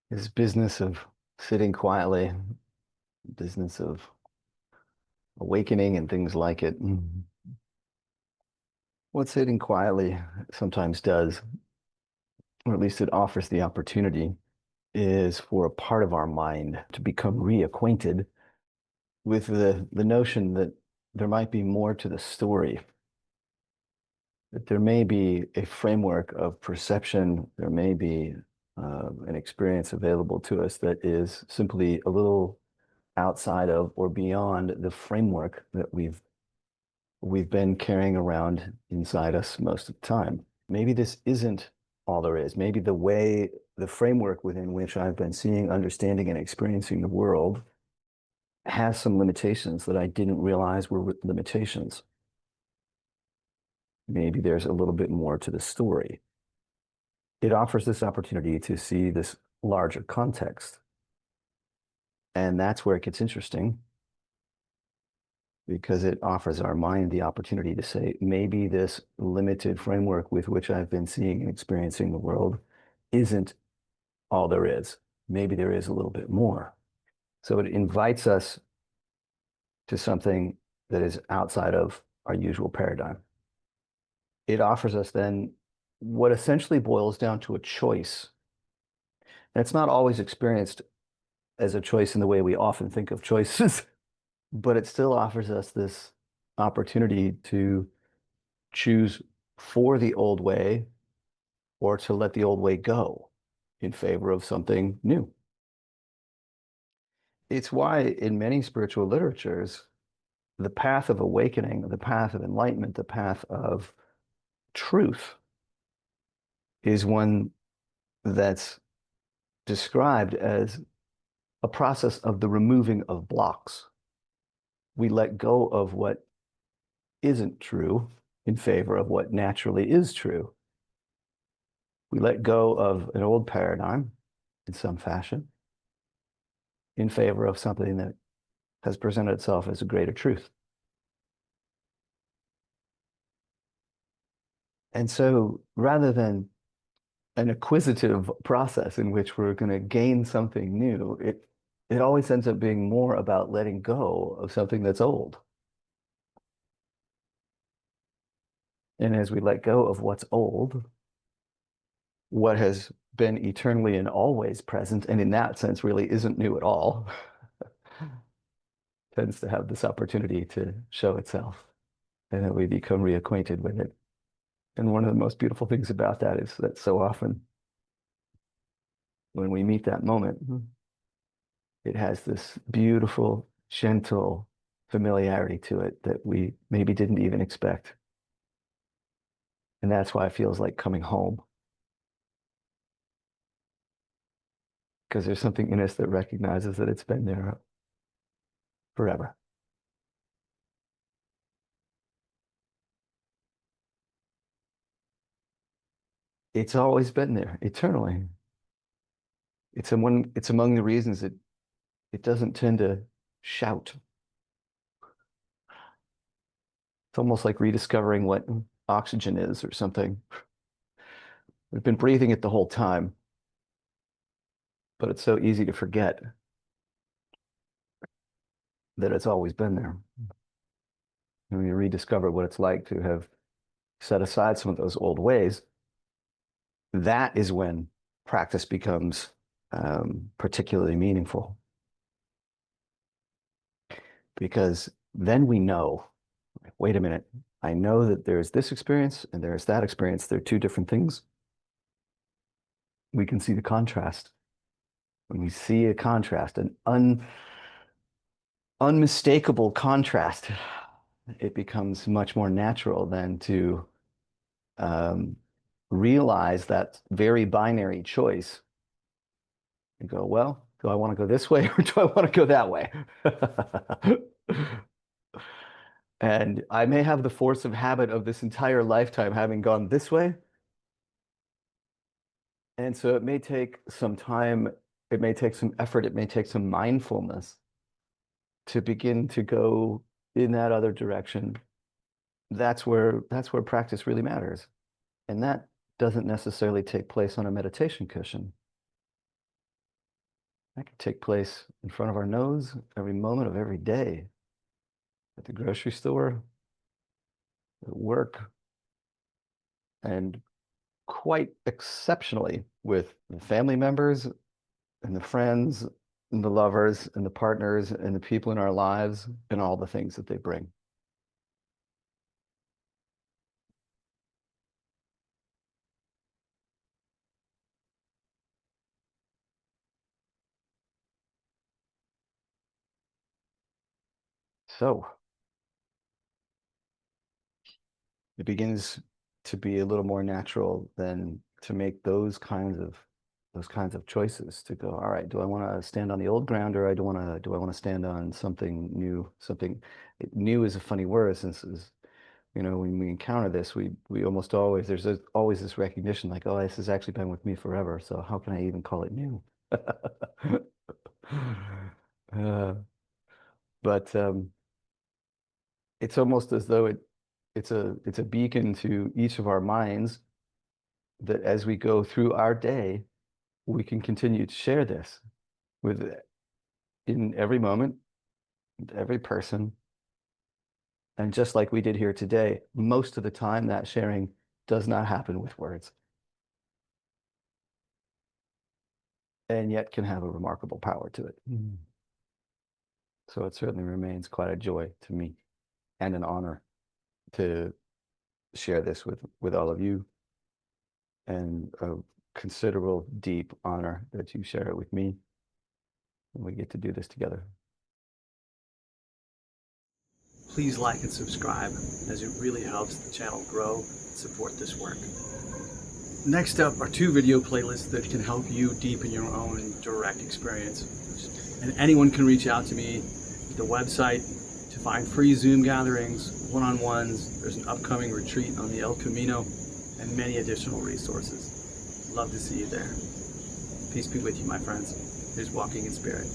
This business of sitting quietly, business of awakening and things like it. What sitting quietly sometimes does, or at least it offers the opportunity, is for a part of our mind to become reacquainted with the notion that there might be more to the story, that there may be a framework of perception, there may be an experience available to us that is simply a little outside of or beyond the framework that we've been carrying around inside us most of the time. Maybe this isn't all there is. Maybe the framework within which I've been seeing, understanding, and experiencing the world has some limitations that I didn't realize were limitations. Maybe there's a little bit more to the story. It offers this opportunity to see this larger context. And that's where it gets interesting because it offers our mind the opportunity to say, maybe this limited framework with which I've been seeing and experiencing the world isn't all there is. Maybe there is a little bit more. So it invites us to something that is outside of our usual paradigm. It offers us then what essentially boils down to a choice. And it's not always experienced as a choice in the way we often think of choices, but it still offers us this opportunity to choose for the old way or to let the old way go in favor of something new. It's why in many spiritual literatures, the path of awakening, the path of enlightenment, the path of truth is one that's described as a process of the removing of blocks. We let go of what isn't true in favor of what naturally is true. We let go of an old paradigm in some fashion in favor of something that has presented itself as a greater truth. And so rather than an acquisitive process in which we're going to gain something new, it always ends up being more about letting go of something that's old. And as we let go of what's old, what has been eternally and always present, and in that sense really isn't new at all, tends to have this opportunity to show itself, and then we become reacquainted with it. And one of the most beautiful things about that is that so often when we meet that moment, it has this beautiful, gentle familiarity to it that we maybe didn't even expect. And that's why it feels like coming home. Because there's something in us that recognizes that it's been there forever. It's always been there eternally. It's among the reasons it doesn't tend to shout. It's almost like rediscovering what oxygen is or something. We've been breathing it the whole time, but it's so easy to forget that it's always been there. And when you rediscover what it's like to have set aside some of those old ways, that is when practice becomes particularly meaningful. Because then we know, wait a minute, I know that there's this experience and there's that experience. They're two different things. We can see the contrast. When we see a contrast, an unmistakable contrast, it becomes much more natural than to um, realize that very binary choice and go, well, do I want to go this way or do I want to go that way? And I may have the force of habit of this entire lifetime having gone this way. And so it may take some time, it may take some effort, it may take some mindfulness to begin to go in that other direction. That's where practice really matters. And that doesn't necessarily take place on a meditation cushion. That can take place in front of our nose every moment of every day, at the grocery store, at work, and quite exceptionally with the family members and the friends and the lovers and the partners and the people in our lives and all the things that they bring. So it begins to be a little more natural than to make those kinds of choices to go, all right, do I want to stand on the old ground or do I want to stand on something new? Something new is a funny word since when we encounter this, we almost always always this recognition like, oh, this has actually been with me forever. So how can I even call it new? Uh, but it's almost as though it's a beacon to each of our minds that as we go through our day, we can continue to share this with in every moment, every person. And just like we did here today, most of the time that sharing does not happen with words and yet can have a remarkable power to it. Mm. So it certainly remains quite a joy to me and an honor to share this with all of you, and a considerable, deep honor that you share it with me and we get to do this together. Please like and subscribe, as it really helps the channel grow and support this work. Next up are 2 video playlists that can help you deepen your own direct experience. And anyone can reach out to me at the website to find free Zoom gatherings, one-on-ones. There's an upcoming retreat on the El Camino and many additional resources. Love to see you there. Peace be with you, my friends. Here's Walking in Spirit.